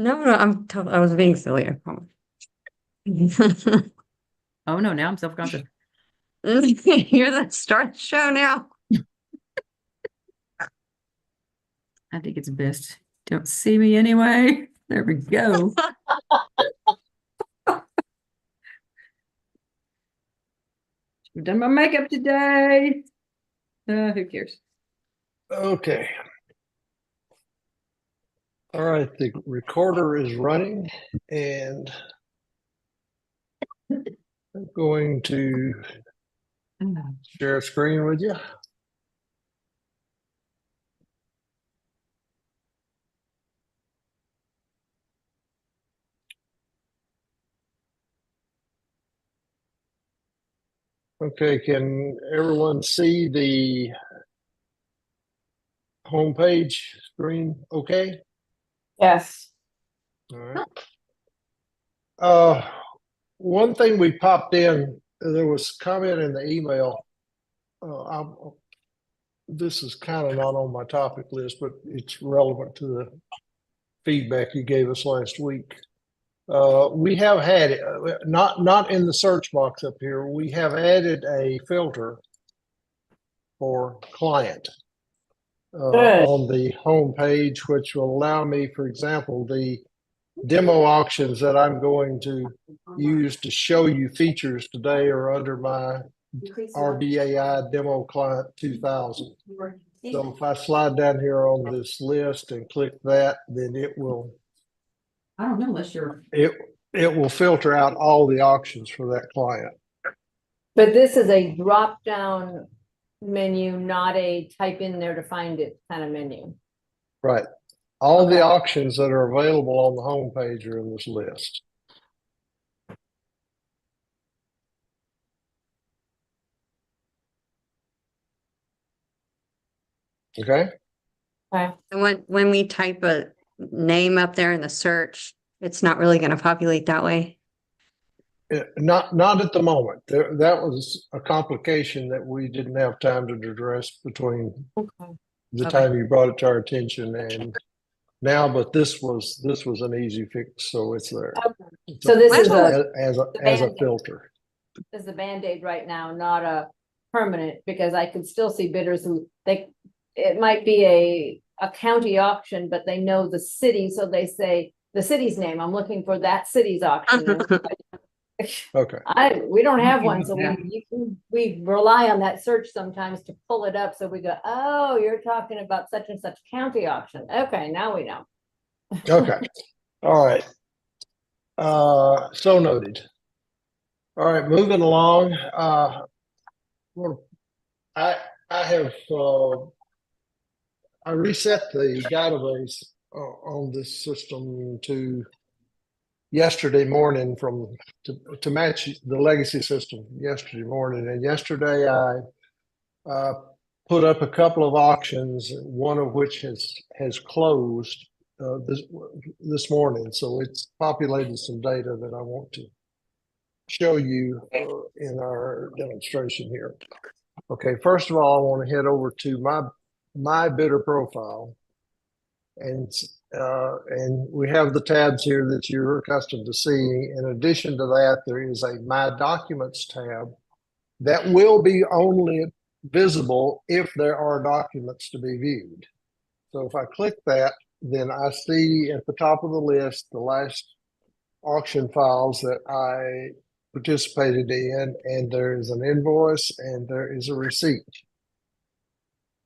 No, I was being silly, I promise. Oh no, now I'm self-conscious. You're the star of the show now. I think it's best. Don't see me anyway. There we go. I've done my makeup today. Who cares? Okay. All right, the recorder is running and I'm going to share a screen with you. Okay, can everyone see the homepage screen okay? Yes. All right. Uh, one thing we popped in, there was comment in the email. This is kind of not on my topic list, but it's relevant to the feedback you gave us last week. We have had not in the search box up here. We have added a filter for client Good. on the home page, which will allow me, for example, the demo auctions that I'm going to use to show you features today are under my RBAI demo client 2000. So if I slide down here on this list and click that, then it will I don't know unless you're. it will filter out all the auctions for that client. But this is a drop down menu, not a type in there to find it kind of menu. Right. All Okay. the auctions that are available on the home page are in this list. Okay. Okay. And when we type a name up there in the search, it's not really going to populate that way. Not at the moment. That was a complication that we didn't have time to address between Okay. the Okay. time you brought it to our attention and now, but this was an easy fix, so it's there. Okay. So this is as a filter. This is a Band-Aid right now, not a permanent, because I can still see bidders who it might be a county auction, but they know the city, so they say the city's name. I'm looking for that city's auction. Okay. We don't have one, so Yeah. we rely on that search sometimes to pull it up. So we go, oh, you're talking about such and such county auction. Okay, now we know. Okay. All right. So noted. All right, moving along. I have I reset the database on this system to yesterday morning to match the legacy system yesterday morning. And yesterday I put up a couple of auctions, one of which has closed this morning. So it's populated some data that I want to show you in our demonstration here. Okay, first of all, I want to head over to my bidder profile, and we have the tabs here that you're accustomed to seeing. In addition to that, there is a My Documents tab that will be only visible if there are documents to be viewed. So if I click that, then I see at the top of the list the last auction files that I participated in, and there is an invoice and there is a receipt.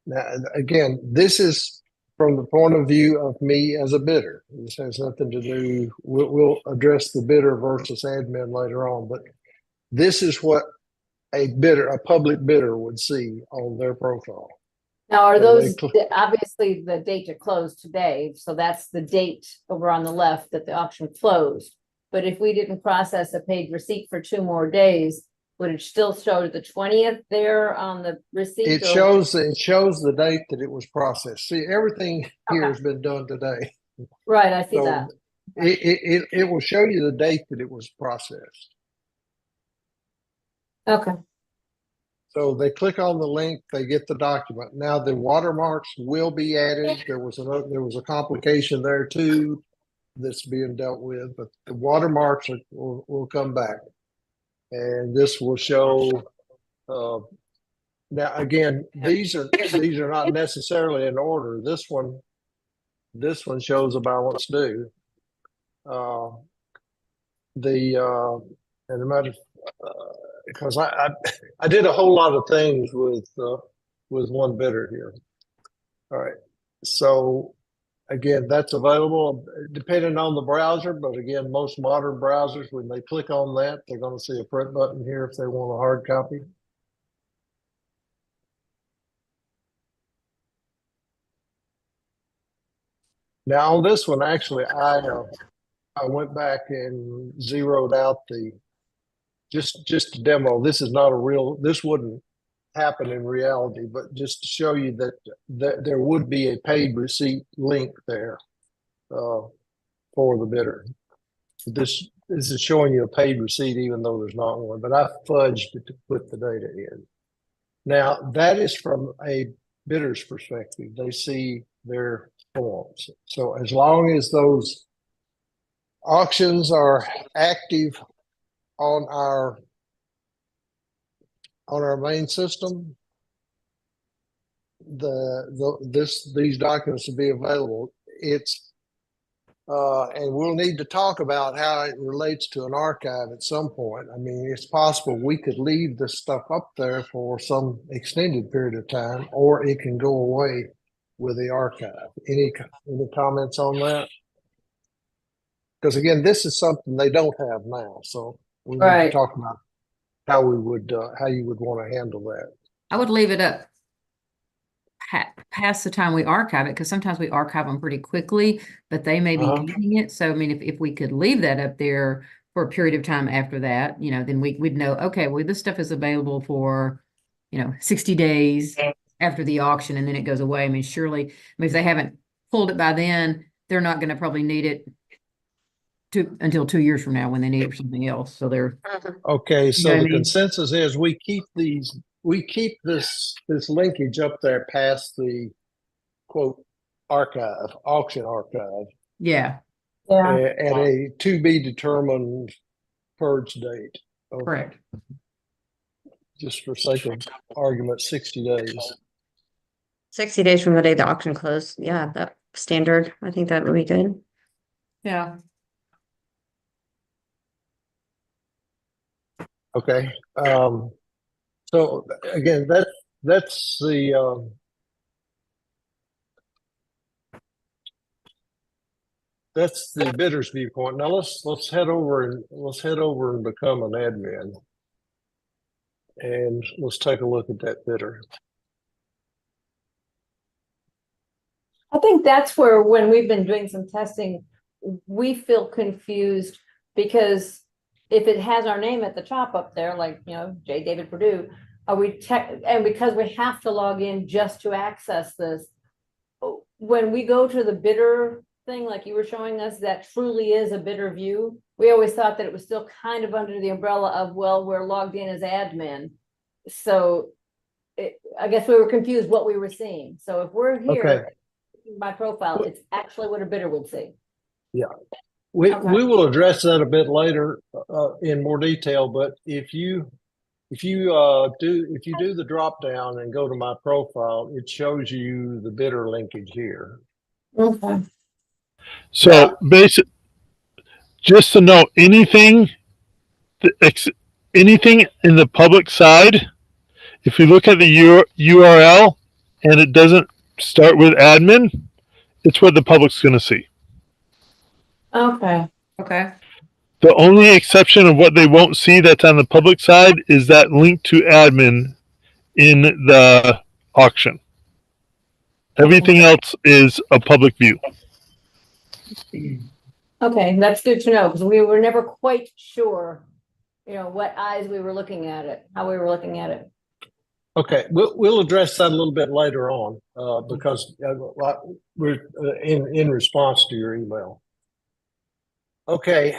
Now, again, this is from the point of view of me as a bidder. This has nothing to do, we'll address the bidder versus admin later on, but this is what a public bidder would see on their profile. Now, are So those obviously the date to close today? So that's the date over on the left that the auction closed. But if we didn't process a paid receipt for 2 more days, would it still show the 20th there on the receipt? It shows the date that it was processed. See, everything here has been done today. Right, I see So that. it will show you the date that it was processed. Okay. So they click on the link, they get the document. Now the watermarks will be added. There was a complication there too. that's being dealt with, but the watermarks will come back. And this will show, now again, these are not necessarily in order. This one shows a balance due. And the matter, because I did a whole lot of things with one bidder here. All right, so again, that's available depending on the browser, but again, most modern browsers, when they click on that, they're going to see a print button here if they want a hard copy. Now on this one, actually, I went back and zeroed out the just to demo. This is not a real. This wouldn't happen in reality, but just to show you that there would be a paid receipt link there for the bidder. This is showing you a paid receipt, even though there's not one. But I fudged it to put the data in. Now that is from a bidder's perspective. They see their forms. So as long as those auctions are active on our main system, these documents will be available. And we'll need to talk about how it relates to an archive at some point. I mean, it's possible we could leave this stuff up there for some extended period of time, or it can go away with the archive. Any comments on that? Because again, this is something they don't have now, so we need to talk about how you would want to handle that. I would leave it up past the time we archive it, because sometimes we archive them pretty quickly, but they may be needing it. So, I mean, if we could leave that up there for a period of time after that, then we'd know, okay, well, this stuff is available for, 60 days after the auction, and then it goes away. I mean, surely, if they haven't pulled it by then, they're not going to probably need it until 2 years from now when they need it for something else. So they're okay. So the consensus is we keep this linkage up there past the quote auction archive. Yeah. At a to be determined purge date. Okay. Correct. Just for sake of argument, 60 days. 60 days from the day the auction closed. Yeah, that standard. I think that would be good. Yeah. Okay. So again, that's the bidder's viewpoint. Now let's head over and become an admin, and let's take a look at that bidder. I think that's where, when we've been doing some testing, we feel confused, because if it has our name at the top up there, like, J. David Purdue, and because we have to log in just to access this, when we go to the bidder thing, like you were showing us, that truly is a bidder view. We always thought that it was still kind of under the umbrella of, well, we're logged in as admin. So I guess we were confused what we were seeing. So if we're here, by profile, it's actually what a bidder would see. Yeah. We will address that a bit later in more detail, but if you do the drop down and go to my profile, it shows you the bidder linkage here. Okay. So basic, just to know, anything in the public side, if you look at the URL and it doesn't start with admin, it's what the public's going to see. Okay. Okay. The only exception of what they won't see that's on the public side is that link to admin in the auction. Everything else is a public view. Okay, that's good to know, because we were never quite sure, what eyes we were looking at it, how we were looking at it. Okay, we'll address that a little bit later on because we're in response to your email. Okay,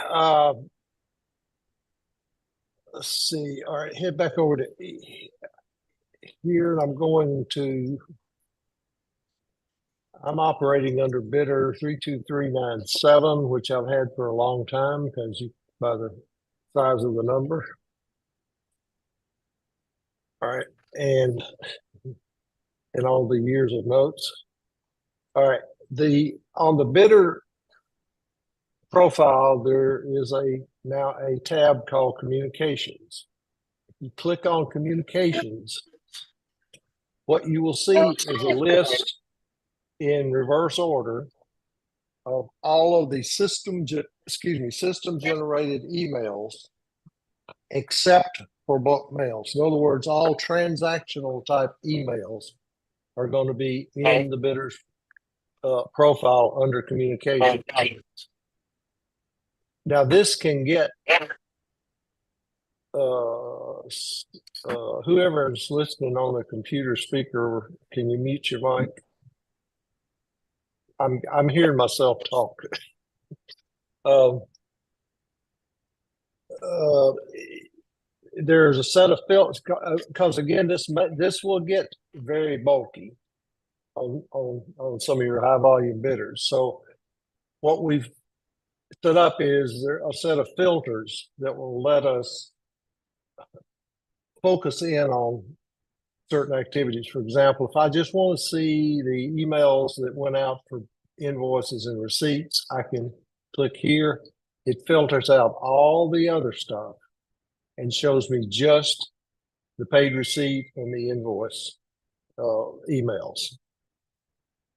let's see. All right, head back over to here. I'm going to. I'm operating under bidder 32397, which I've had for a long time because by the size of the number. All right, and all the years of notes. All right, on the bidder profile, there is now a tab called Communications. If you click on Communications, what you will see is a list in reverse order of all of the system generated emails except for bulk mails. In other words, all transactional type emails are going to be in the bidder's profile under communications. Now this can get whoever is listening on the computer speaker, can you mute your mic? I'm hearing myself talk. There's a set of filters because again, this will get very bulky on some of your high volume bidders. So what we've set up is there a set of filters that will let us focus in on certain activities. For example, if I just want to see the emails that went out for invoices and receipts, I can click here. It filters out all the other stuff and shows me just the paid receipt and the invoice emails.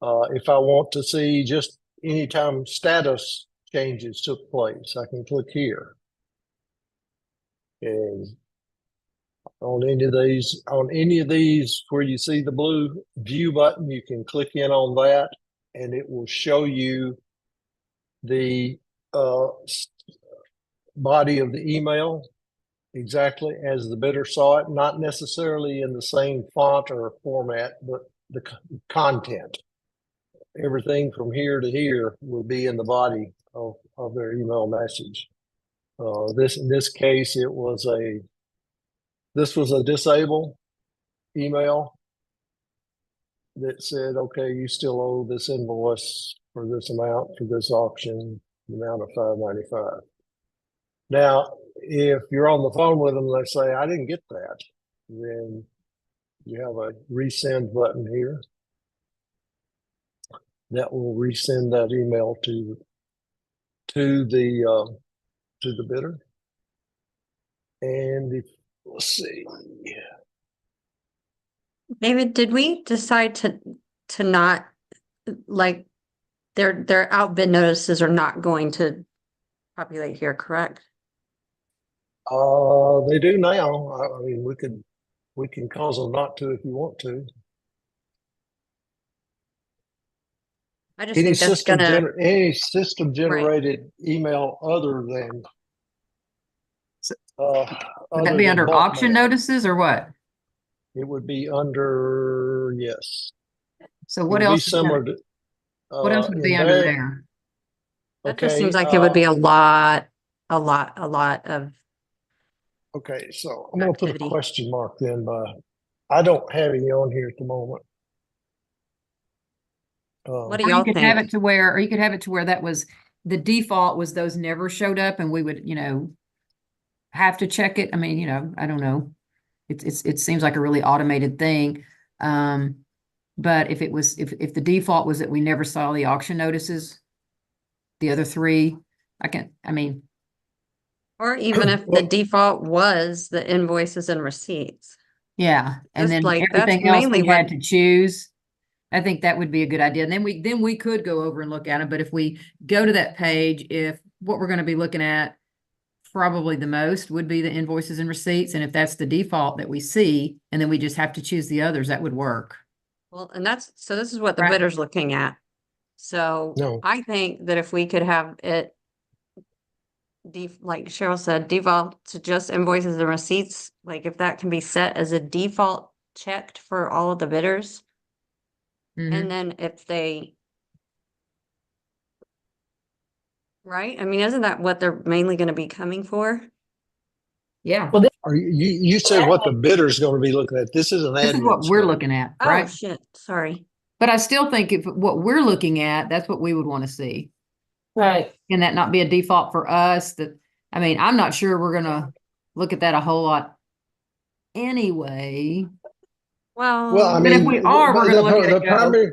If I want to see just anytime status changes took place, I can click here. And on any of these where you see the blue view button, you can click in on that and it will show you the body of the email exactly as the bidder saw it, not necessarily in the same font or format, but the content. Everything from here to here will be in the body of their email message. In this case, this was a disable email that said, okay, you still owe this invoice for this amount for this auction, the amount of $595. Now, if you're on the phone with them, they say, I didn't get that. Then you have a resend button here that will resend that email to the bidder. And let's see. David, did we decide to not, like, their outbid notices are not going to populate here, correct? They do now. I mean, we can cause them not to if you want to. I just think that's Any system generated email other than Would that be under bulk auction mail. notices or what? It would be under, yes. So It what would be else? similar to What else would in be under there? That just Okay, seems like it would be a lot of, okay, so I'm gonna put a activity. question mark then I don't have any on here at the moment. what do Or you y'all could have think? it to where that was the default was those never showed up and we would, have to check it. I mean, I don't know. It seems like a really automated thing. But if the default was that we never saw the auction notices, the other three, Or even if the default was the invoices and receipts. yeah. And Just then like, that's everything else mainly we had what, to choose. I think that would be a good idea. And then we could go over and look at them. But if we go to that page, if what we're going to be looking at probably the most would be the invoices and receipts. And if that's the default that we see, and then we just have to choose the others, that would work. well, and so this is what the Right. bidder's looking at. So No. I think that if we could have it like Cheryl said, default to just invoices and receipts, like if that can be set as a default checked for all of the bidders. Mhm. And then if they, right? I mean, isn't that what they're mainly going to be coming for? Yeah. Well, Are you said what the bidder's gonna be looking at. This is an This is admin what we're screen. looking at, Oh, right? shit. Sorry. But I still think if what we're looking at, that's what we would want to see. Right. Can that not be a default for us? That, I mean, I'm not sure we're gonna look at that a whole lot anyway. Well, I But if mean, we are, we're gonna look at the it and go, primary,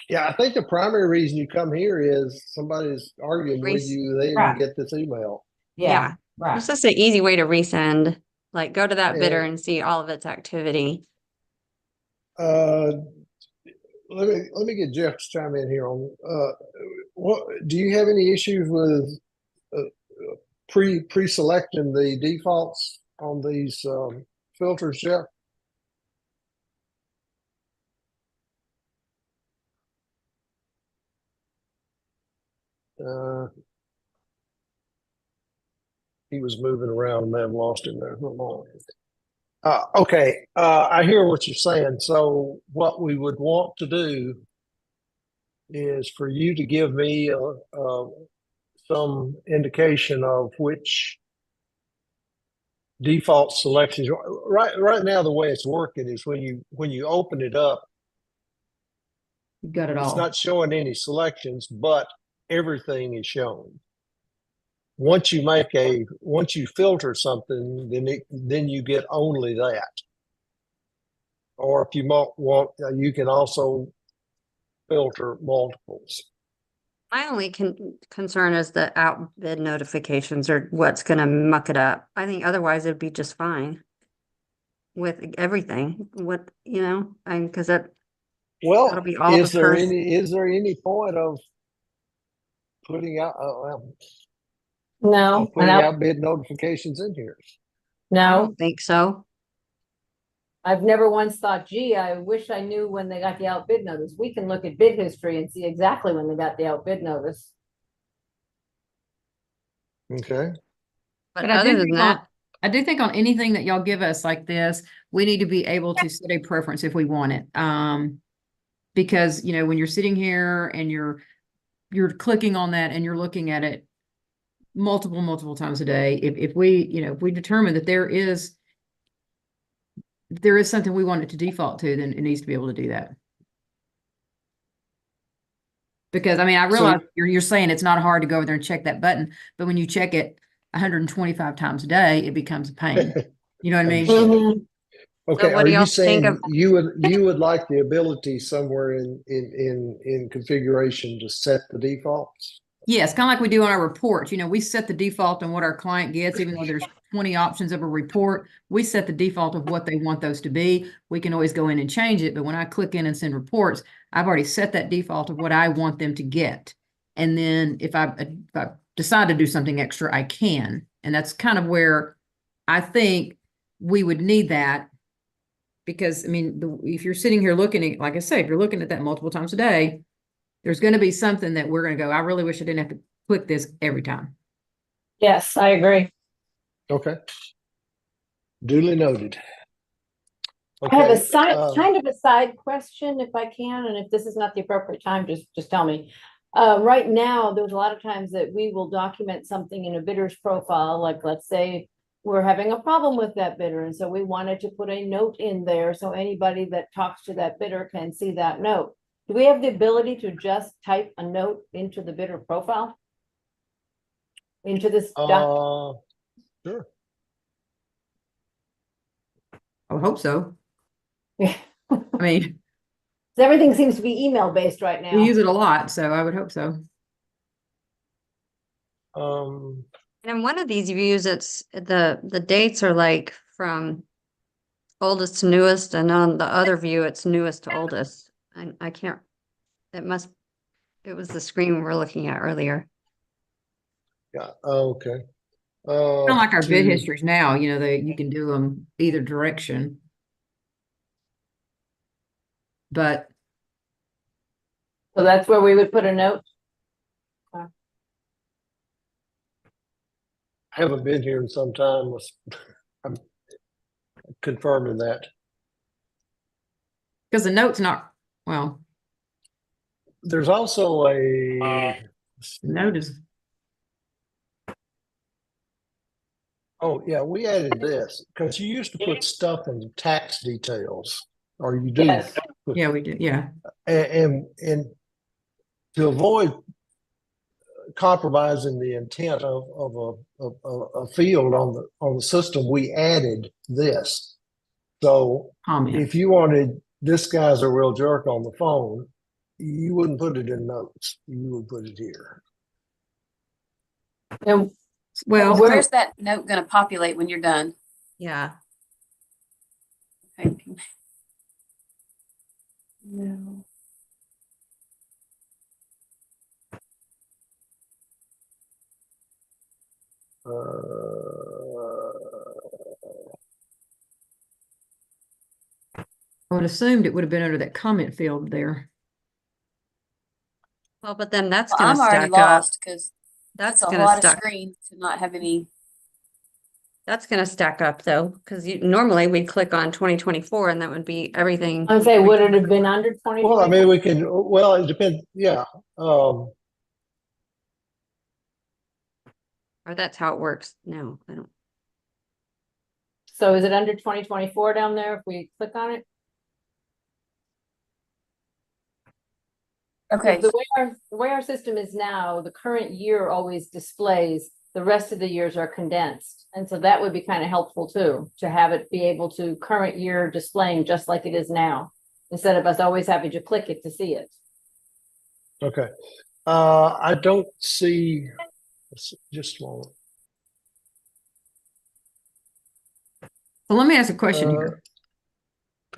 yeah, I think the primary reason you come here is somebody's arguing with Res- you. They didn't Right. get this email. Yeah, It's right. just an easy way to resend, like go to that bidder And, and see all of its activity. uh, let me get Jeff to chime in here on, what, do you have any issues with, pre-selecting the defaults on these, filters, Jeff? Uh, he was moving around. I may have lost him there for a moment. Okay, I hear what you're saying. So what we would want to do is for you to give me some indication of which default selections. Right now, the way it's working is when you open it up, you got it it's all. not showing any selections, but everything is shown. Once you filter something, then you get only that. Or if you want, you can also filter multiples. My only concern is the outbid notifications are what's gonna muck it up. I think otherwise it'd be just fine with everything. What, and because that'll Well, be all the first. is there any point of putting out No, putting out bid notifications in here? I no, don't think so. I've never once thought, gee, I wish I knew when they got the outbid notice. We can look at bid history and see exactly when they got the outbid notice. Okay. But I other do than think that, I do think on anything that y'all give us like this, we need to be able to set a preference if we want it. Because when you're sitting here and you're clicking on that and you're looking at it multiple times a day, if we determine that there is something we want it to default to, then it needs to be able to do that. Because I mean, I realize you're saying it's not hard to go over there and check that button, but when you check it 125 times a day, it becomes a pain. You know what I mean? Mhm. Okay. so what Are do you y'all think saying of? you would like the ability somewhere in configuration to set the defaults? Yes, kind of like we do on our reports. We set the default on what our client gets, even though there's 20 options of a report. We set the default of what they want those to be. We can always go in and change it, but when I click in and send reports, I've already set that default of what I want them to get. And then if I decide to do something extra, I can. And that's kind of where I think we would need that. Because I mean, if you're sitting here looking at, like I say, if you're looking at that multiple times a day, there's going to be something that we're going to go, I really wish I didn't have to click this every time. Yes, I agree. Okay. Duly noted. I have a Okay. kind of a side question if I can, and if this is not the appropriate time, just tell me. Right now, there's a lot of times that we will document something in a bidder's profile, like let's say we're having a problem with that bidder, and so we wanted to put a note in there so anybody that talks to that bidder can see that note. Do we have the ability to just type a note into the bidder profile? Into this doc? Sure. I would hope so. Yeah. I mean, Everything seems to be email based right now. we use it a lot, so I would hope so. Um, And in one of these views, it's the dates are like from oldest to newest, and on the other view, it's newest to oldest. And I can't, it was the screen we were looking at earlier. yeah. Okay. Kind of like our bid histories now, you can do them either direction. But So that's where we would put a note. I haven't been here in some time. I'm confirming that. because the note's not, well, There's also a the note is, oh yeah, we added this because you used to put stuff in tax details, or you do. Yes. Yeah, we do. Yeah. And to avoid compromising the intent of a field on the system, we added this. So Comment. if you wanted, this guy's a real jerk on the phone, you wouldn't put it in notes. You would put it here. And Well, Where's that note gonna populate when you're done? Yeah. Okay. No. I would assumed it would have been under that comment field there. Well, but then that's Well, gonna I'm already stack up. lost because That's that's a gonna lot of stack. screen to not have any. That's gonna stack up though, because normally we'd click on 2024 and that would be everything. I'd say, would it have been under 20? Well, I mean, we can, well, it depends. Yeah. Or that's how it works. No, I don't. So is it under 2024 down there if we click on it? Okay, The way our system is now, the current year always displays, the rest of the years are condensed. And so that would be kind of helpful too, to have it be able to current year displaying just like it is now, instead of us always having to click it to see it. Okay. I don't see, just a moment. So let me ask a question here.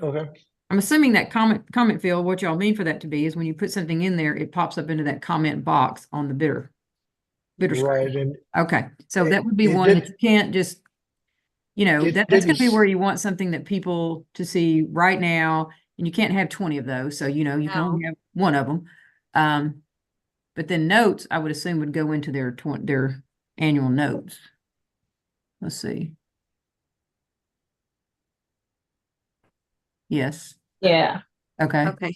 Okay. I'm assuming that comment field, what y'all mean for that to be is when you put something in there, it pops up into that comment box on the bidder screen. Right. And Okay, so It- that would be it one did- that you can't just, It that's gonna be didn't where you want something that people to see right now, and you can't have 20 of those, so you can only No. have one of them. But then notes, I would assume would go into their annual notes. Let's see. Yes, Yeah. okay. Okay.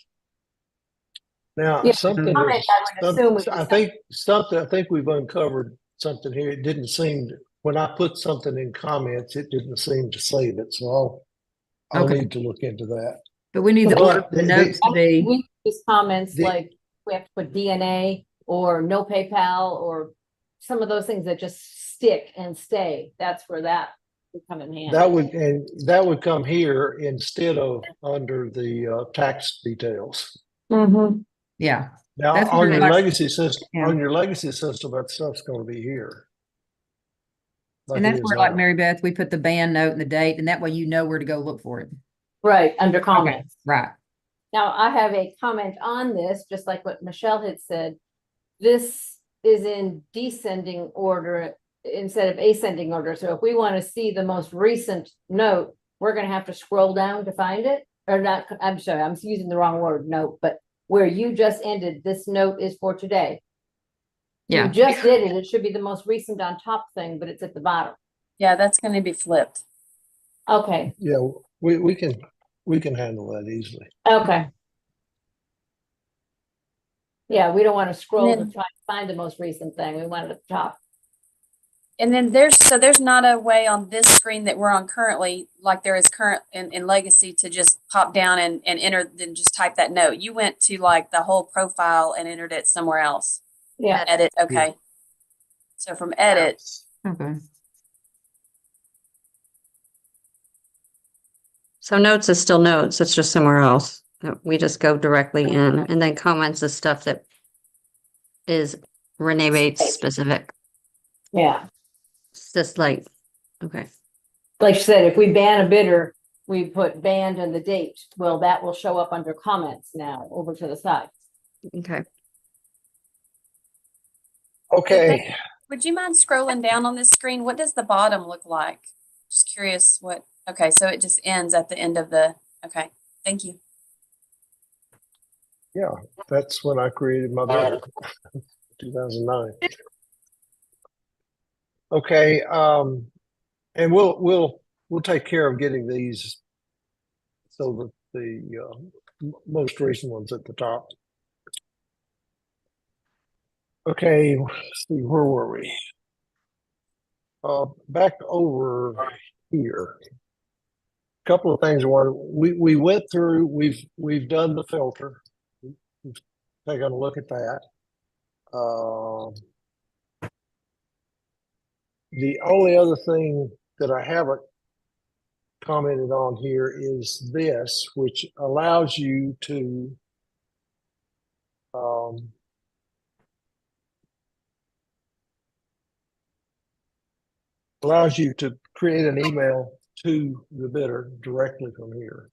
Now, Yeah, something comment, is, I would assume it I was think something, I think we've uncovered something here. It didn't seem, when I put something in comments, it didn't seem to save it. So I'll Okay. need to look into that. But we need the But order for the notes to be, We use comments The- like we have to put DNA or no PayPal or some of those things that just stick and stay. That's where that would come in handy. that would come here instead of under the tax details. Mhm. yeah. Now, That's on where your like- legacy system, Yeah. on your legacy system, that stuff's going to be here. And Like it that's is where, like now. Mary Beth, we put the band note and the date, and that way you know where to go look for it. Right, under Okay, comments. right. Now, I have a comment on this, just like what Michelle had said. This is in descending order instead of ascending order. So if we want to see the most recent note, we're going to have to scroll down to find it. Or not, I'm sorry, I'm using the wrong word, note, but where you just ended, this note is for today. You Yeah. just did it. It should be the most recent on top thing, but it's at the bottom. yeah, that's gonna be flipped. Okay, Yeah, we can handle that easily. okay. Yeah, we don't want to scroll to then- try to find the most recent thing. We want it at the top. And then there's not a way on this screen that we're on currently, like there is current in Legacy, to just pop down and enter, then just type that note. You went to like the whole profile and entered it somewhere else. Yeah, Edit, okay. So from edit, Okay. So notes is still notes. It's just somewhere else. We just go directly in, and then comments is stuff that is Renee Bates specific. yeah. It's just like, okay. Like you said, if we ban a bidder, we put banned and the date. Well, that will show up under comments now over to the side. Okay. Okay, would you mind scrolling down on this screen? What does the bottom look like? Just curious what, okay, so it just ends at the end of the, okay, thank you. that's when I created my bidder, 2009. Okay, and we'll take care of getting these so that the most recent ones at the top. Okay, let's see, where were we? Back over here. couple of things. One, we went through, we've done the filter. We've taken a look at that. The only other thing that I haven't commented on here is this, which allows you to create an email to the bidder directly from here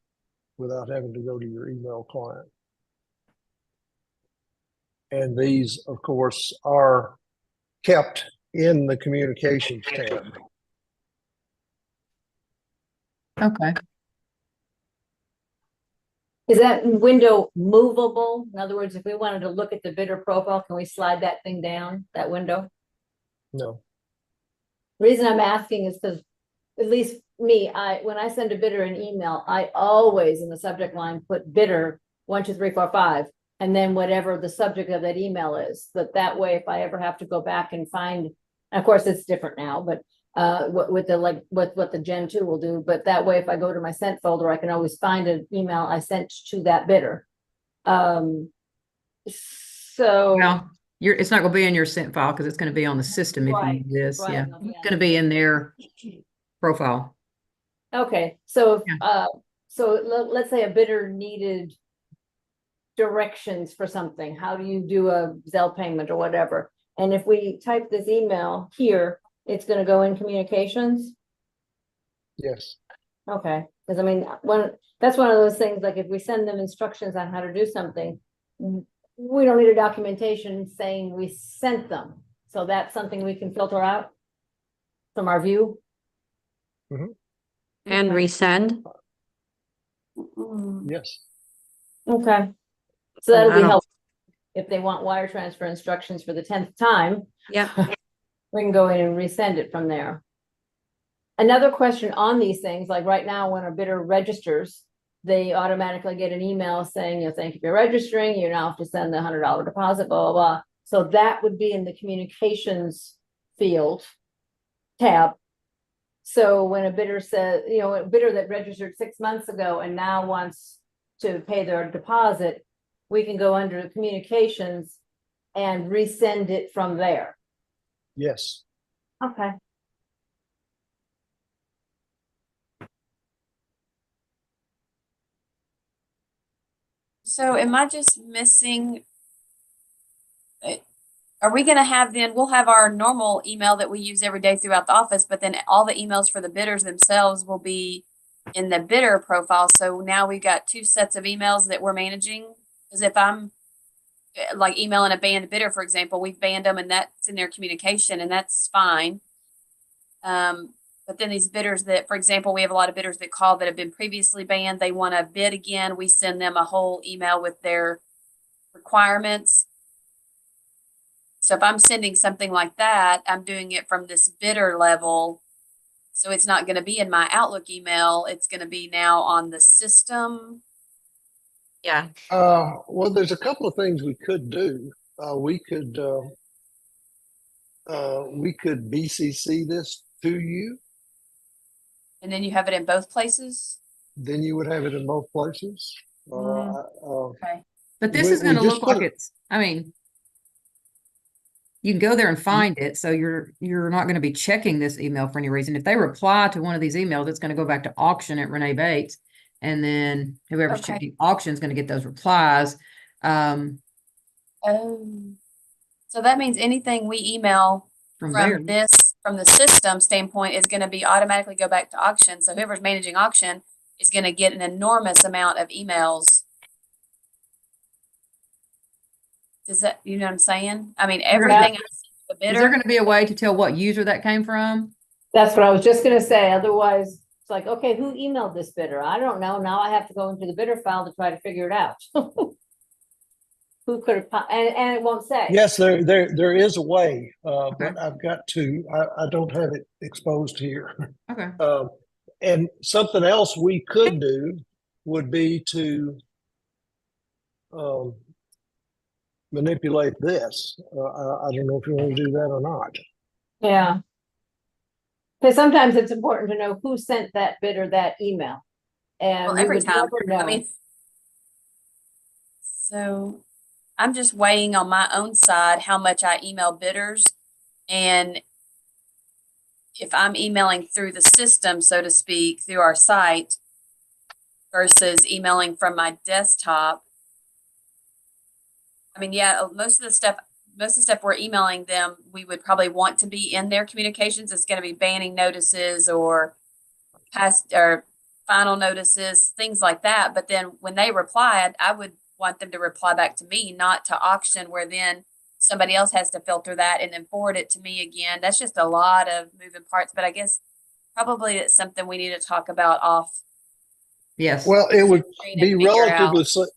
without having to go to your email client. And these, of course, are kept in the communications tab. Okay. Is that window movable? In other words, if we wanted to look at the bidder profile, can we slide that thing down, that window? No. The reason I'm asking is because, at least me, when I send a bidder an email, I always in the subject line put bidder 1, 2, 3, 4, 5, and then whatever the subject of that email is. That way, if I ever have to go back and find, and of course it's different now, but what the Gen 2 will do. But that way, if I go to my sent folder, I can always find an email I sent to that bidder. So Well, it's not going to be in your sent file because it's going to be on the system if Right, you do this. right, Yeah, it'll be it's on going to the be in their profile. okay, so Yeah. let's say a bidder needed directions for something. How do you do a Zelle payment or whatever? And if we type this email here, it's going to go in communications. Yes. Okay, because I mean, that's one of those things, like if we send them instructions on how to do something, we don't need a documentation saying we sent them. So that's something we can filter out from our view. And resend. Yes. Okay. So that'll I be don't- helpful. If they want wire transfer instructions for the 10th time, Yep. we can go in and resend it from there. Another question on these things, like right now, when a bidder registers, they automatically get an email saying, thank you for registering. You now have to send the $100 deposit, blah, blah, blah. So that would be in the communications field tab. So when a bidder says, a bidder that registered 6 months ago and now wants to pay their deposit, we can go under communications and resend it from there. Yes. Okay. So am I just missing? Are we going to have we'll have our normal email that we use every day throughout the office, but then all the emails for the bidders themselves will be in the bidder profile. So now we've got 2 sets of emails that we're managing. Because if I'm like emailing a banned bidder, for example, we've banned them and that's in their communication and that's fine. But then these bidders that, for example, we have a lot of bidders that call that have been previously banned. They want to bid again. We send them a whole email with their requirements. So if I'm sending something like that, I'm doing it from this bidder level. So it's not going to be in my Outlook email. It's going to be now on the system. Yeah. Well, there's a couple of things we could do. We could BCC this to you. And then you have it in both places. Then you would have it in both places. Okay. But this We- is going to we just look like put it- it's, I mean, you can go there and find it. So you're not going to be checking this email for any reason. If they reply to one of these emails, it's going to go back to auction at Renee Bates. And then whoever's Okay. checking auction is going to get those replies. Oh. So that means anything we email From there. from the system standpoint is going to be automatically go back to auction. So whoever's managing auction is going to get an enormous amount of emails. Does that, you know what I'm saying? I mean, everything I see the Is there bidder. going to be a way to tell what user that came from? That's what I was just gonna say. Otherwise, it's like, okay, who emailed this bidder? I don't know. Now I have to go into the bidder file to try to figure it out. Who could have, and it won't say. Yes, there is a way, Okay. but I've got to. I don't have it exposed here. Okay. And something else we could do would be to manipulate this. I don't know if you want to do that or not. Yeah. Because sometimes it's important to know who sent that bidder that email. And Well, we every would time, never I know. mean. So I'm just weighing on my own side how much I email bidders. And if I'm emailing through the system, so to speak, through our site versus emailing from my desktop. I mean, yeah, most of the stuff we're emailing them, we would probably want to be in their communications. It's going to be banning notices or past or final notices, things like that. But then when they replied, I would want them to reply back to me, not to auction, where then somebody else has to filter that and then forward it to me again. That's just a lot of moving parts. But I guess probably it's something we need to talk about off Yes. Well, it would screen be and figure relatively, out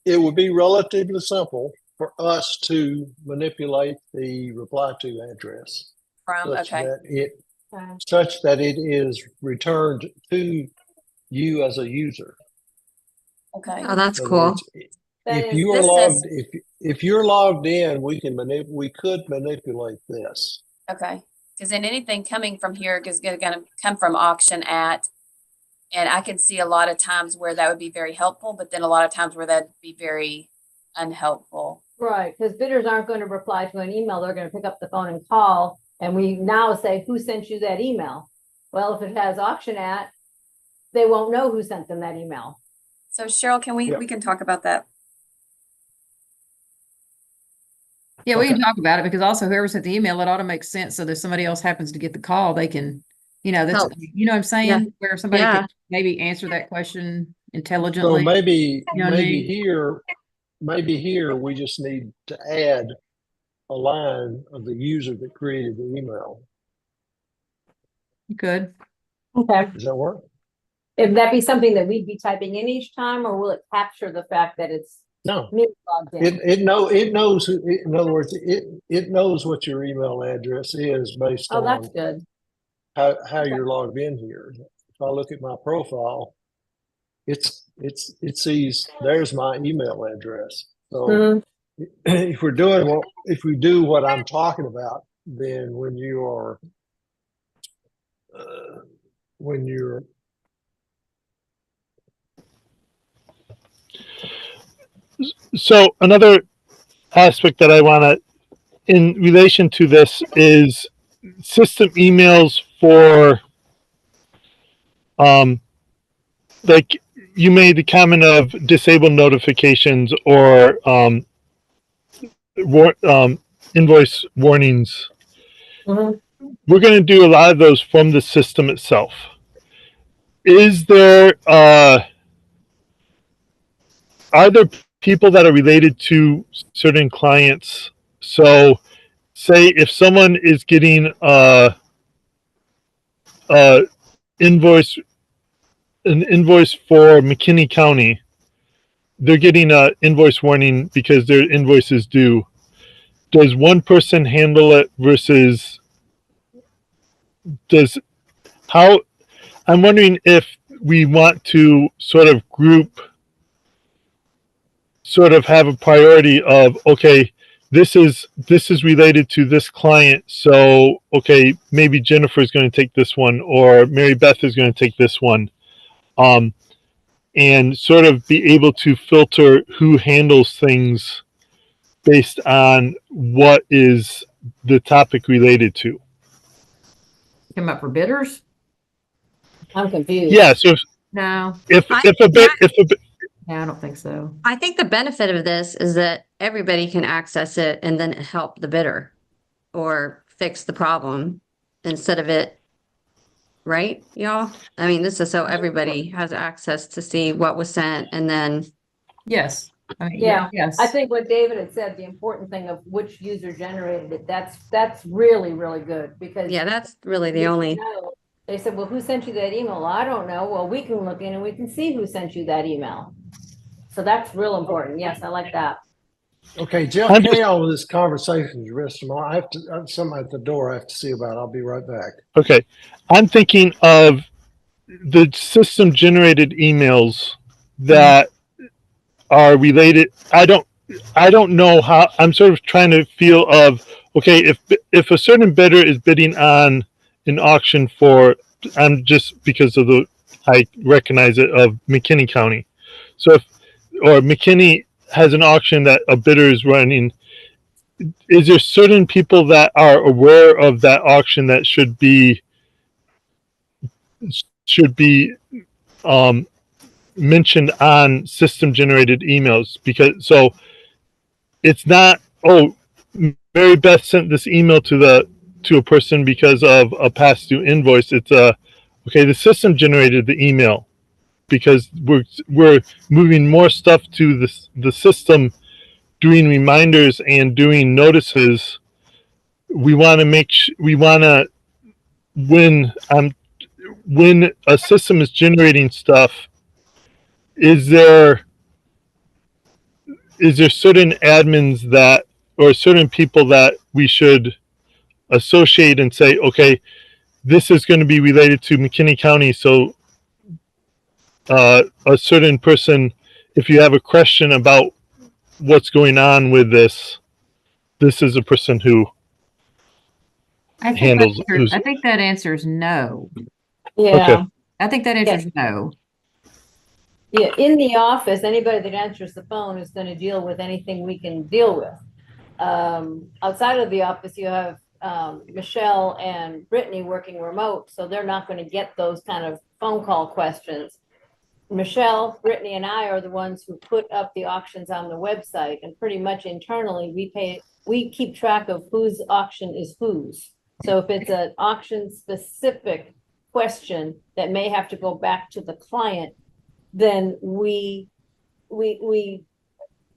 it would be relatively simple for us to manipulate the reply to address from, such okay, that it, Okay. such that it is returned to you as a user. okay. Oh, that's In other cool. words, That if is- you are this says- logged, if you're logged in, we could manipulate this. Okay, because then anything coming from here is gonna come from auction at, and I can see a lot of times where that would be very helpful, but then a lot of times where that'd be very unhelpful. Right, because bidders aren't going to reply to an email. They're going to pick up the phone and call. And we now say, who sent you that email? Well, if it has auction at, they won't know who sent them that email. So Cheryl, can we Yeah. can talk about that? Yeah, we can Okay. talk about it because also whoever sent the email, it ought to make sense. So that if somebody else happens to get the call, they can, that's, Help. you know what I'm saying? Where somebody Yeah. can maybe answer that question So intelligently. maybe, You know what I maybe mean? here, we just need to add a line of the user that created the email. Good. Okay. Does that work? If that be something that we'd be typing in each time, or will it capture the fact that it's No. me logged in? It knows in other words, it knows what your email address is based Oh, that's on good. how you're logged in here. If I look at my profile, it sees there's my email address. So Mhm. if we do what I'm talking about, then when you're So another aspect that I want to, in relation to this, is system emails for, like you made the comment of disable notifications or invoice warnings. Mhm. We're going to do a lot of those from the system itself. Is there, are there people that are related to certain clients? So say if someone is getting invoice an invoice for McKinney County, they're getting a invoice warning because their invoice is due. Does one person handle it versus does how I'm wondering if we want to sort of have a priority of, okay, this is related to this client, so okay, maybe Jennifer is going to take this one or Mary Beth is going to take this one, and sort of be able to filter who handles things based on what is the topic related to. Come up for bidders? I'm confused. Yeah, so No, if a bit I don't think so. I think the benefit of this is that everybody can access it and then help the bidder or fix the problem instead of it, right, y'all? I mean, this is so everybody has access to see what was sent and then, Yes. I mean, Yeah, yes. I think what David had said, the important thing of which user generated it, that's really, really good because. yeah, that's really you the only, know, They said, well, who sent you that email? Well, I don't know. Well, we can look in and we can see who sent you that email. So that's real important. Yes, I like that. okay, Jeff, I'm carry on with this conversation the rest of I have something at the door I have to see about. I'll be right back. okay, I'm thinking of the system generated emails that are related. I don't know how. I'm sort of trying to feel of, okay, if a certain bidder is bidding on an auction for, I'm just because of I recognize it, of McKinney County. So or McKinney has an auction that a bidder is running, is there certain people that are aware of that auction that should be mentioned on system generated emails? Because so it's not, oh, Mary Beth sent this email to a person because of a past due invoice. It's okay, the system generated the email because we're moving more stuff to the system, doing reminders and doing notices. We want to when a system is generating stuff, is there certain admins that, or certain people that we should associate and say, okay, this is going to be related to McKinney County, so a certain person, if you have a question about what's going on with this is a person who handles. I think that answers no. Yeah. I think that answers no. Yeah, in the office, anybody that answers the phone is gonna deal with anything we can deal with. Outside of the office, you have, Michelle and Brittany working remote, so they're not gonna get those kind of phone call questions. Michelle, Brittany, and I are the ones who put up the auctions on the website, and pretty much internally, we keep track of whose auction is whose. So if it's an auction specific question that may have to go back to the client, then we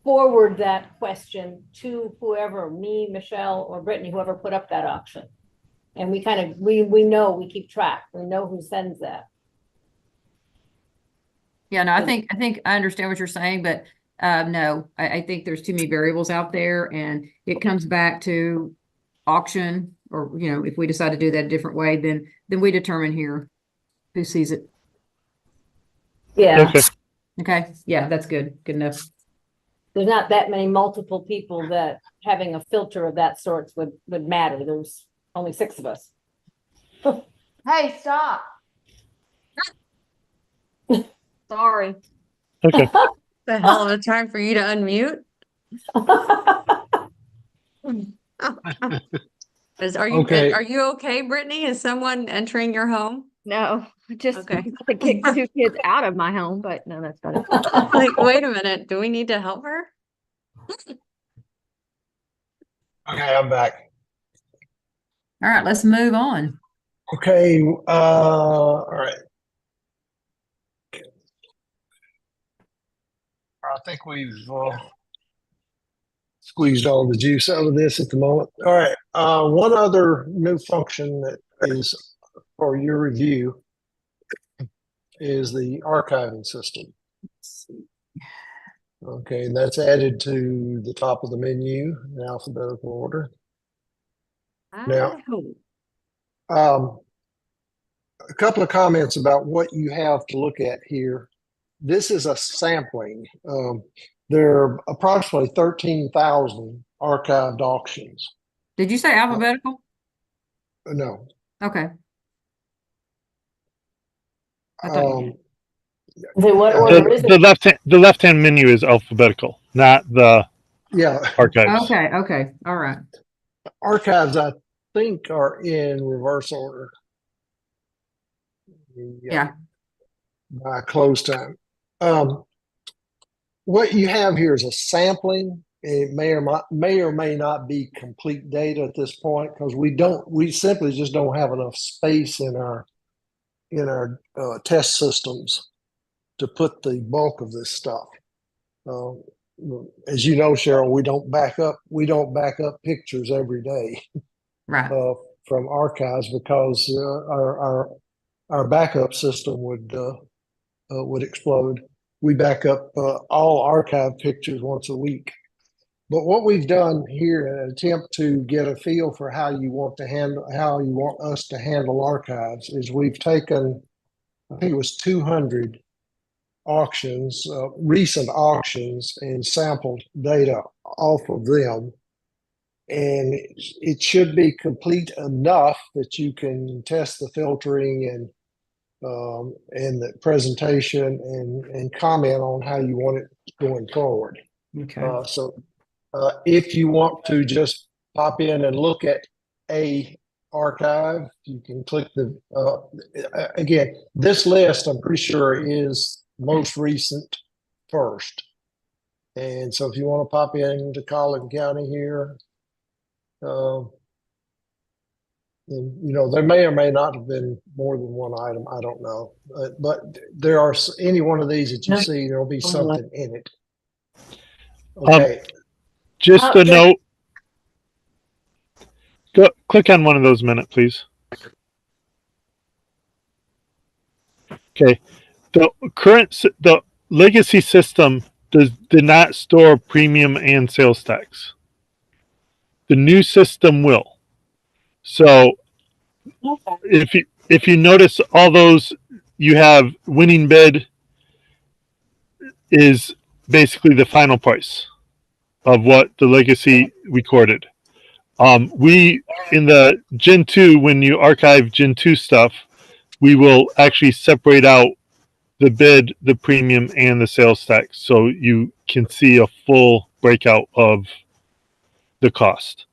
forward that question to whoever, me, Michelle, or Brittany, whoever put up that auction. And we kind of, we know, we keep track, we know who sends that. Yeah, no, I think I understand what you're saying, but no, I think there's too many variables out there, and it comes back to auction, or if we decide to do that a different way, then we determine here who sees it. Yeah, Okay. Okay, yeah, that's good. Good enough. there's not that many multiple people that having a filter of that sort would matter. There's only 6 of us. Hey, stop. Sorry. Okay. The hell of a time for you to unmute. Okay. Are you okay, Brittany? Is someone entering your home? No, just Okay. to kick 2 kids out of my home, but no, that's better. Like, wait a minute, do we need to help her? Okay, I'm back. All right, let's move on. Okay, all right. I think we've squeezed all the juice out of this at the moment. All right, one other new function that is for your review is the archiving system. Okay, and that's added to the top of the menu in alphabetical order. Now, a couple of comments about what you have to look at here. This is a sampling. There are approximately 13,000 archived auctions. Did you say alphabetical? No. Okay. I thought you did. What order is it? The left hand menu is alphabetical, not the archives. Okay. All right. Archives, I think, are in reverse order. Yeah. By close time. What you have here is a sampling. It may or may not be complete data at this point, because we simply just don't have enough space in our test systems to put the bulk of this stuff. As you know, Cheryl, we don't back up pictures every day. Right. From archives, because our backup system would explode. We back up all archive pictures once a week. But what we've done here in an attempt to get a feel for how you want us to handle archives is we've taken, I think it was 200 auctions, recent auctions, and sampled data off of them. And it should be complete enough that you can test the filtering and the presentation and comment on how you want it going forward. Okay. If you want to just pop in and look at a archive, you can click again, this list I'm pretty sure is most recent first. And so if you want to pop into Collin County here, and, there may or may not have been more than one item. I don't know. But there are any one of these that you see, there'll be something in it. Okay. Just a just- note. Go click on one of those minutes, please. Okay. The legacy system did not store premium and sales tax. The new system will. So if you notice all those, you have winning bid is basically the final price of what the legacy recorded. We in the Gen 2, when you archive Gen 2 stuff, we will actually separate out the bid, the premium, and the sales tax, so you can see a full breakout of the cost.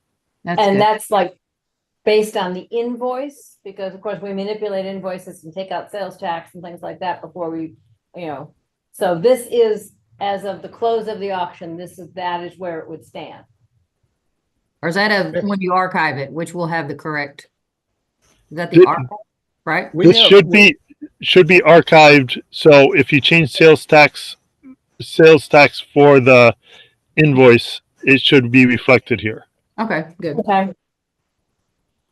That's And good. that's like based on the invoice, because of course we manipulate invoices and take out sales tax and things like that before we, so this is as of the close of the auction, that is where it would stand. Or is that when you archive it, which will have the correct? Is that the Th- archive, right? This should be archived. So if you change sales tax for the invoice, it should be reflected here. Okay, good. Okay.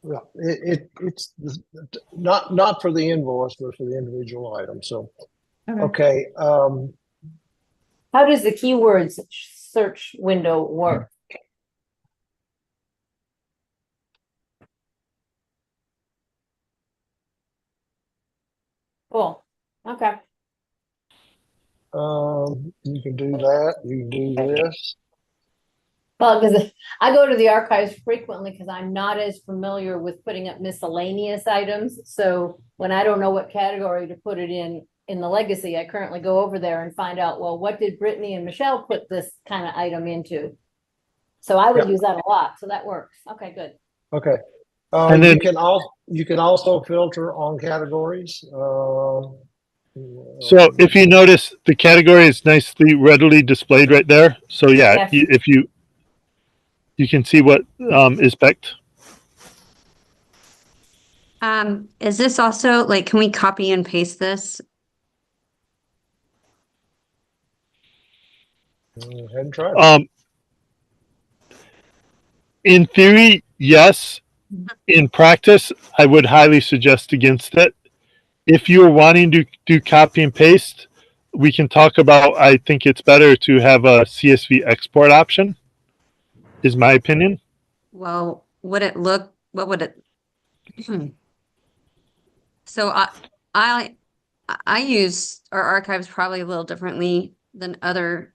Yeah, it's not for the invoice, but for the individual item. So, okay. How does the keywords search window work? Cool. Okay. You can do that. You can do this. Well, because I go to the archives frequently because I'm not as familiar with putting up miscellaneous items. So when I don't know what category to put it in the legacy, I currently go over there and find out, well, what did Brittany and Michelle put this kind of item into? So I would use that a lot. So that works. Okay, good. Okay. And then- you can also filter on categories. So if you notice, the category is nicely readily displayed right there. So yeah, Yes. if you can see what is spec'd. Is this also like, can we copy and paste this? hadn't tried it. In theory, yes. In practice, I would highly suggest against it. If you're wanting to do copy and paste, we can talk about, I think it's better to have a CSV export option, is my opinion. Well, what would it? So I use our archives probably a little differently than other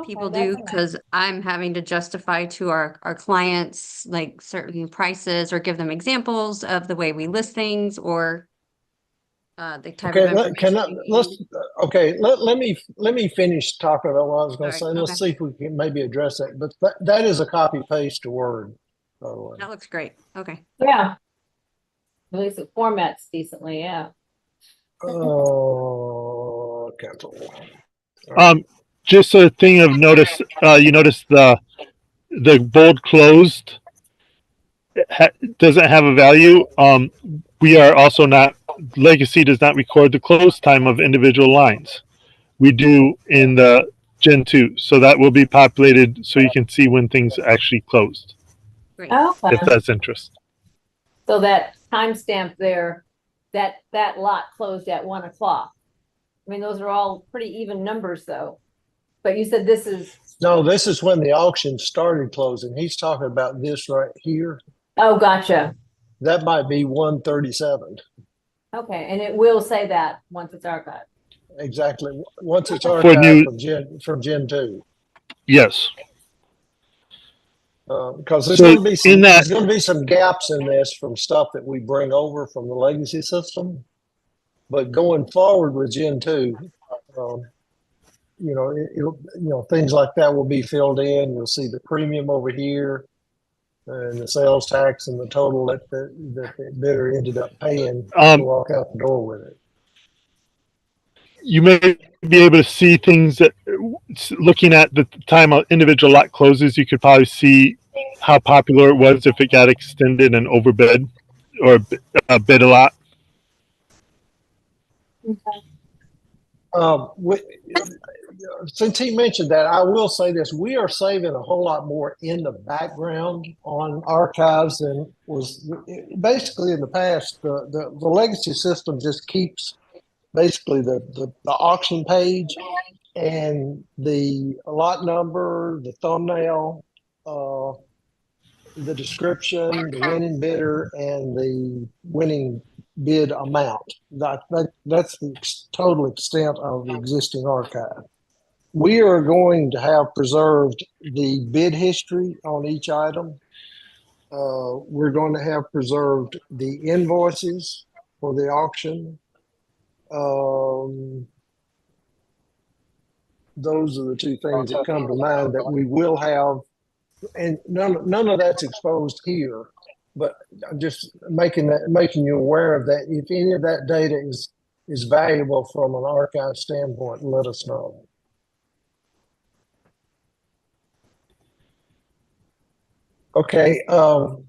people Okay, do, that's because I'm having to justify to our clients like certain prices or give them examples of the way we list things or the type of Okay, information. let me finish talking about what I was going to say. Sorry, Let's okay. see if we can maybe address that. But that is a copy paste to Word, by the way. That looks great. Okay. Yeah. At least it formats decently, yeah. Cancel. Just a thing of notice, you notice the bold closed doesn't have a value. We are also not, Legacy does not record the close time of individual lines. We do in the Gen 2, so that will be populated so you can see when things actually closed, Great. Okay. if that's interest. So that timestamp there, that lot closed at 1 o'clock. I mean, those are all pretty even numbers though. But you said this is, No, this is when the auction started closing. He's talking about this right here. oh, gotcha. That might be 137. Okay, and it will say that once it's archived. Exactly. Once it's For archived from Gen 2. Yes. Because there's So going to be in that- some gaps in this from stuff that we bring over from the legacy system. But going forward with Gen2, things like that will be filled in. You'll see the premium over here and the sales tax and the total that the bidder ended up paying to walk out the door with it. You may be able to see things that, looking at the time an individual lot closes, you could probably see how popular it was if it got extended and overbid or bid a lot. Since he mentioned that, I will say this: we are saving a whole lot more in the background on archives than was basically in the past. The legacy system just keeps basically the auction page and the lot number, the thumbnail, the description, the winning bidder, and the winning bid amount. That's the total extent of the existing archive. We are going to have preserved the bid history on each item. We're going to have preserved the invoices for the auction. Those are the two things that come to mind that we will have, and none of that's exposed here. But I'm just making you aware of that. If any of that data is valuable from an archive standpoint, let us know. Okay. All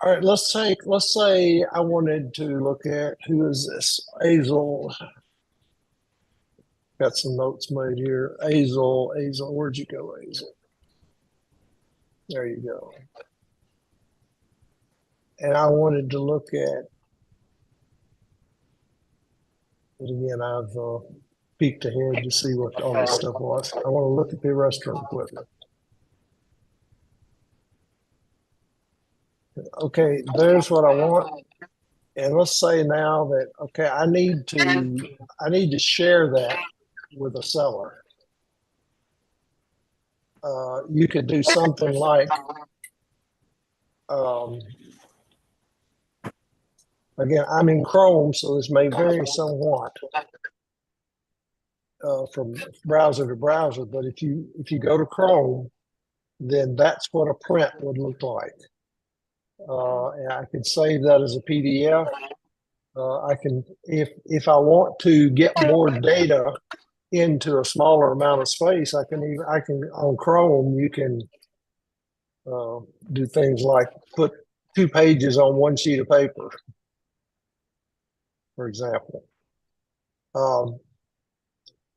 right. Let's say I wanted to look at, who is this? Azel. Got some notes made here. Azel, where'd you go, Azel? There you go. And I wanted to look at, but again, I've peeked ahead to see what all this stuff was. I want to look at the restroom equipment. Okay, there's what I want. And let's say now that, okay, I need to share that with a seller. You could do something like, again, I'm in Chrome, so this may vary somewhat from browser to browser. But if you go to Chrome, then that's what a print would look like. And I can save that as a PDF. I can, if I want to get more data into a smaller amount of space, I can on Chrome, you can do things like put 2 pages on 1 sheet of paper, for example.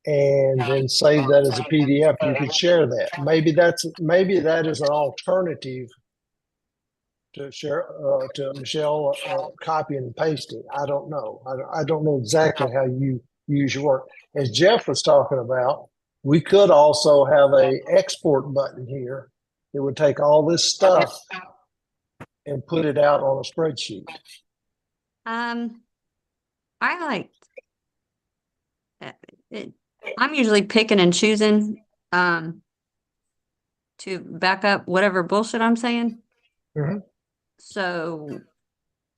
And then save that as a PDF. You could share that. Maybe that is an alternative to share to Michelle copying and pasting. I don't know. I don't know exactly how you use your work. As Jeff was talking about, we could also have a export button here that would take all this stuff and put it out on a spreadsheet. I like it. I'm usually picking and choosing to back up whatever bullshit I'm saying. Mhm. So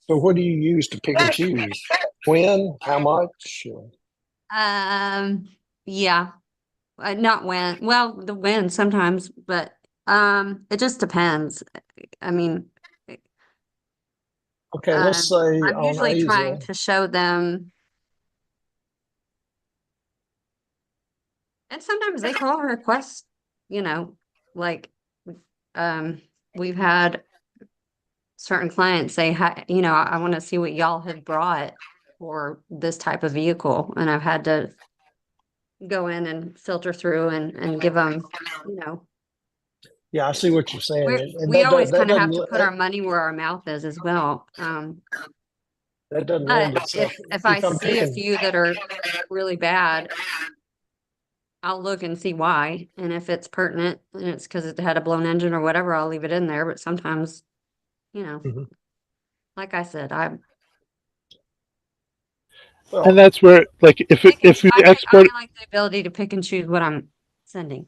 what do you use to pick and choose? When? How much? yeah, not when. Well, the when sometimes, but it just depends. I mean, Okay, let's say I'm on usually trying Azel. to show them, and sometimes they call requests, like we've had certain clients say, "Hi, I want to see what y'all have brought for this type of vehicle," and I've had to go in and filter through and give them, Yeah, I see what you're saying. And we always that kind of have doesn't to put our money where our mouth is as well. that doesn't lend But itself. if I I'm see a picking, few that are really bad, I'll look and see why. And if it's pertinent and it's because it had a blown engine or whatever, I'll leave it in there. But sometimes, Mhm. like I said, well, And that's where, like, if we export, I like the ability to pick and choose what I'm sending.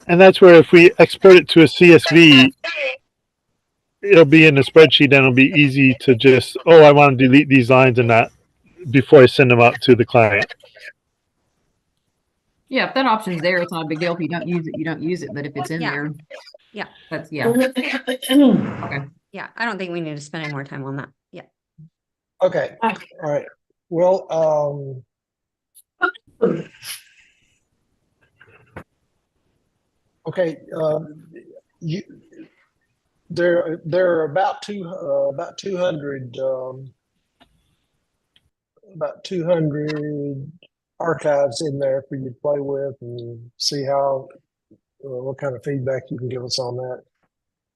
and that's where if we export it to a CSV, it'll be in the spreadsheet and it'll be easy to just, oh, I want to delete these lines and that before I send them out to the client. Yeah, if that option's there, it's not a big deal. If you don't use it, you don't use it. But if it's in Yeah. there, Yeah. that's yeah. Okay. Yeah, I don't think we need to spend any more time on that. Yeah. Okay, all right. Well, okay, you, there are about 200, about 200 archives in there for you to play with and see how, what kind of feedback you can give us on that.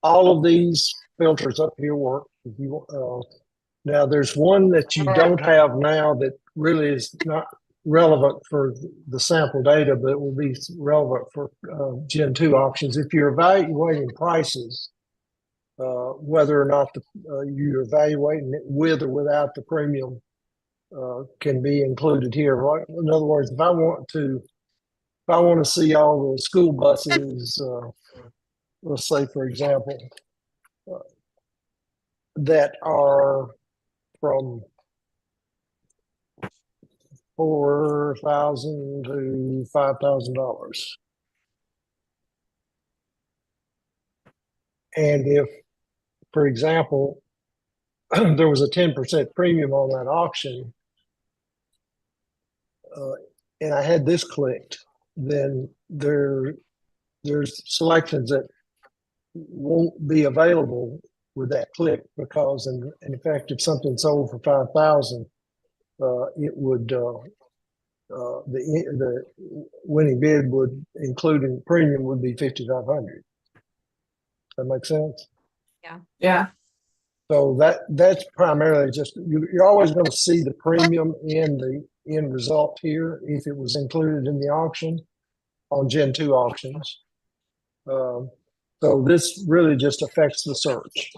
All of these filters up here work. If you, now there's one that you don't have now that really is not relevant for the sample data, but will be relevant for Gen2 auctions. If you're evaluating prices, whether or not you're evaluating it with or without the premium can be included here. In other words, if I want to see all the school buses, let's say, for example, that are from 4,000 to $5,000. And if, for example, there was a 10% premium on that auction, and I had this clicked, then there's selections that won't be available with that click because, in fact, if something sold for 5,000, it would the winning bid would, including premium, would be 5,500. That makes sense. Yeah. So that's primarily just you're always going to see the premium in the end result here if it was included in the auction on Gen2 auctions. So this really just affects the search.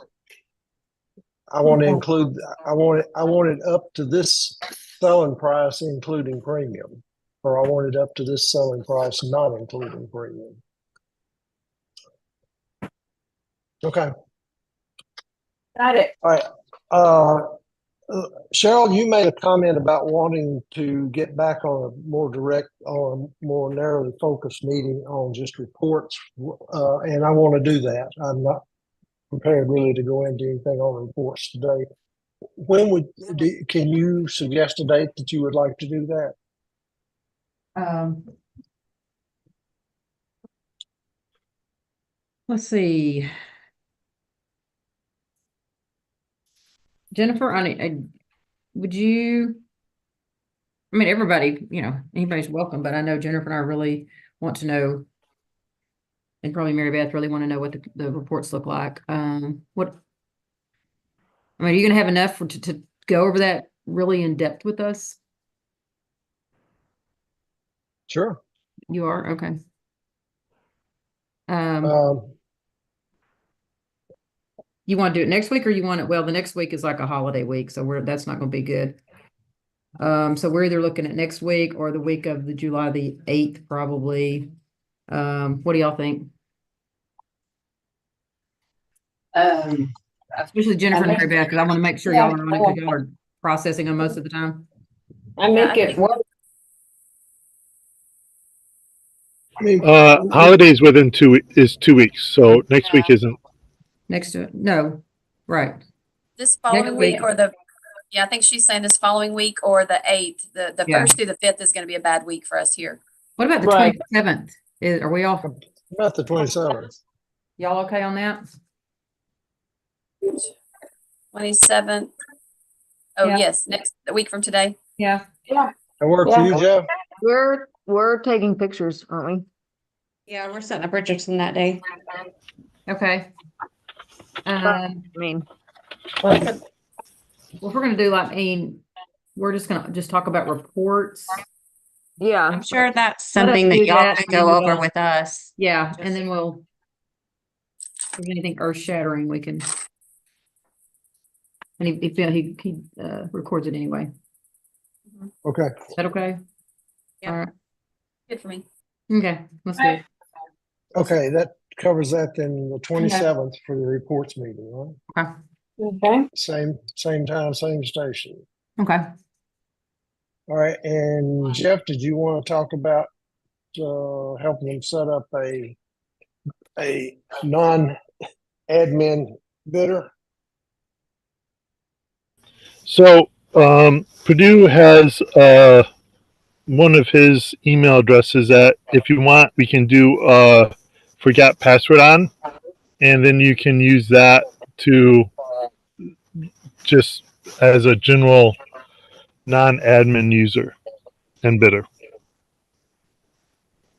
I want to include. I want it up to this selling price, including premium, or I want it up to this selling price, not including premium. Okay. Got it. All right. Cheryl, you made a comment about wanting to get back on a more direct, on a more narrowly focused meeting on just reports, and I want to do that. I'm not prepared really to go into anything on reports today. Can you suggest a date that you would like to do that? Let's see. Jennifer, would you, I mean, everybody, anybody's welcome, but I know Jennifer and I really want to know, and probably Mary Beth really want to know what the reports look like. What, I mean, are you going to have enough to go over that really in depth with us? Sure. You are? Okay. You want to do it next week or you want it, well, the next week is like a holiday week, so that's not going to be good. So we're either looking at next week or the week of the July the 8th, probably. What do y'all think? Especially Jennifer and Mary Beth, because I want to make sure y'all are on it because y'all are processing them most of the time. I make it work. I mean, Holidays within 2 weeks, so next week isn't. Next to it, no, right. This following week week. or I think she's saying this following week or the 8th. The Yeah. 1st through the 5th is going to be a bad week for us here. What about the Right. 27th? Are we all, about the 27th. y'all okay on that? 27th. Oh, Yeah. yes, a week from today. Yeah. That work for you, Jeff? We're taking pictures, aren't we? Yeah, we're setting up Richardson that day. Okay. I mean, Well, if we're gonna do we're just gonna talk about reports. yeah. I'm sure that's Let us something that do y'all that, could and then go over we'll- with us. Yeah, and then if there's anything earth shattering, we can. And he records it anyway. Okay. Is that okay? Yeah. All right. Good for me. Okay, let's do it. Okay. That covers that then the 27th for the reports meeting, right? Okay, Okay. Same time, same station. okay. All right, and Jeff, did you want to talk about helping them set up a non-admin bidder? So Purdue has one of his email addresses that if you want, we can do forgot password on, and then you can use that to just as a general non-admin user and bidder.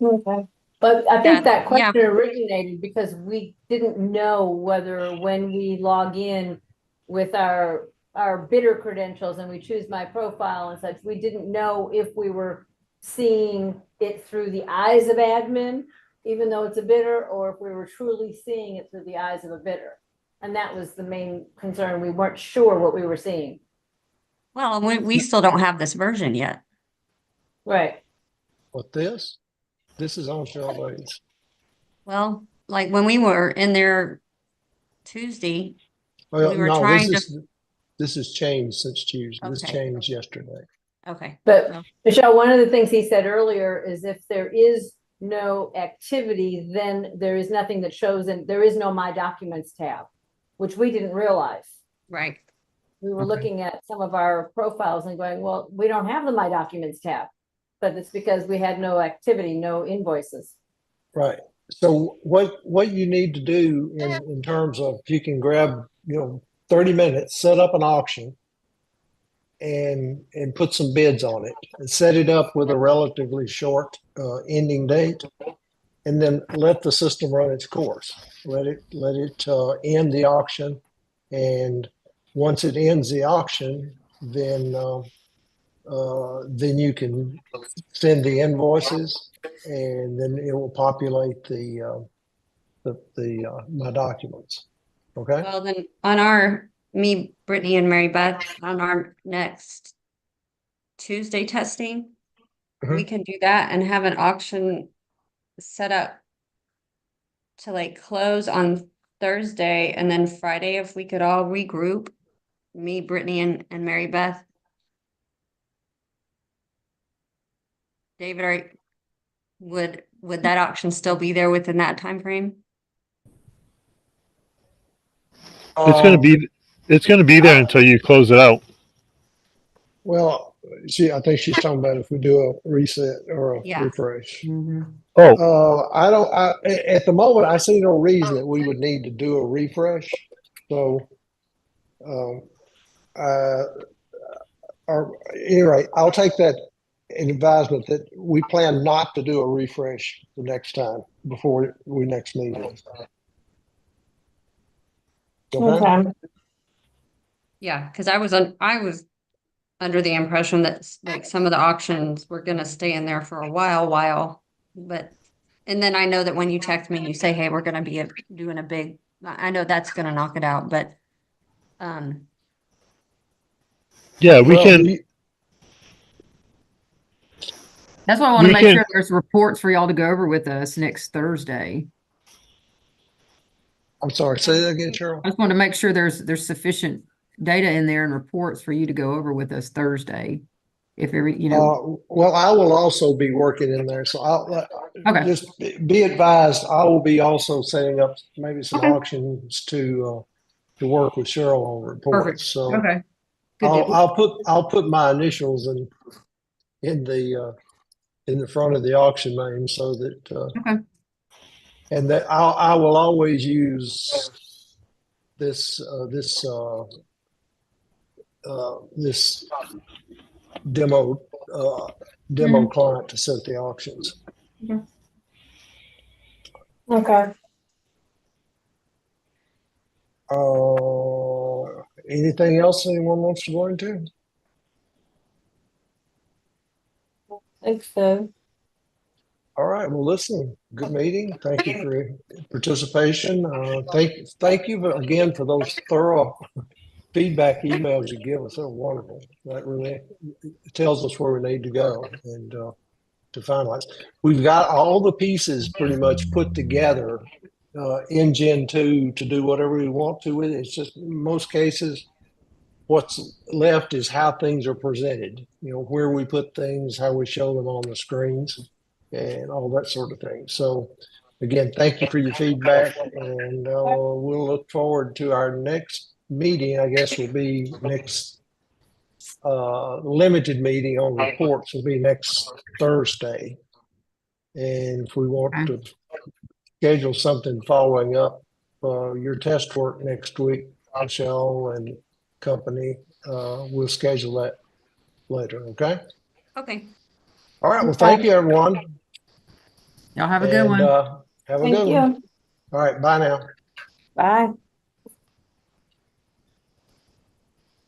Okay. But I Yeah, think that yeah. question originated because we didn't know whether when we log in with our bidder credentials and we choose my profile and such, we didn't know if we were seeing it through the eyes of admin, even though it's a bidder, or if we were truly seeing it through the eyes of a bidder. And that was the main concern. We weren't sure what we were seeing. Well, we still don't have this version yet. Right. What this? This is on Charlotte's. Well, like when we were in there Tuesday, Well, we were no, trying to, this has changed since Tuesday. This Okay. changed yesterday. okay. But Well, Michelle, one of the things he said earlier is if there is no activity, then there is nothing that shows, and there is no My Documents tab, which we didn't realize. right. We were Okay. looking at some of our profiles and going, well, we don't have the My Documents tab, but it's because we had no activity, no invoices. Right. So what you need to do in terms of if you can grab, 30 minutes, set up an auction and put some bids on it and set it up with a relatively short ending date, and then let the system run its course. Let it end the auction, and once it ends the auction, then you can send the invoices, and then it will populate the my documents. Okay. Well, then on our, me, Brittany and Mary Beth, on our next Tuesday testing, we Mhm. can do that and have an auction set up to like close on Thursday, and then Friday, if we could all regroup, me, Brittany and Mary Beth. David, would that auction still be there within that time frame? It's gonna be there until you close it out. Well, I think she's talking about if we do a reset or a Yeah. refresh. Mhm. Oh, At the moment, I see no reason that we would need to do a refresh. So, anyway, I'll take that advisement that we plan not to do a refresh the next time before we next meet. Okay? Yeah, because I was under the impression that like some of the auctions were gonna stay in there for a while, but, and then I know that when you text me, you say, hey, we're gonna be doing a big, I know that's gonna knock it out, but, yeah, we Well, can. That's why I want to We make can- sure there's reports for y'all to go over with us next Thursday. I'm sorry, say that again, Cheryl. I just want to make sure there's sufficient data in there and reports for you to go over with us Thursday. If every, Well, I will also be working in there, so I'll Okay. just be advised. I will be also setting up maybe some Okay. auctions to work with Cheryl on reports. Perfect. So Okay. Good deal. I'll put my initials in the front of the auction name so that Okay. and that I will always use this this demo Mhm. client to set the auctions. Okay. Anything else anyone wants to go into? Thanks, so. All right. Well, listen, good meeting. Thank you for your participation. Thank you again for those thorough feedback emails you give us. They're wonderful. That really tells us where we need to go and to finalize. We've got all the pieces pretty much put together in Gen2 to do whatever we want to with it. It's just in most cases, what's left is how things are presented, where we put things, how we show them on the screens, and all that sort of thing. So again, thank you for your feedback, and we'll look forward to our next meeting. I guess will be next limited meeting on reports will be next Thursday. And if we want to schedule something following up your test work next week, Michelle and company, we'll schedule that later. Okay. Okay. All right. Well, thank you, everyone. Y'all have a good one. Have a good one. All right. Bye now. Bye.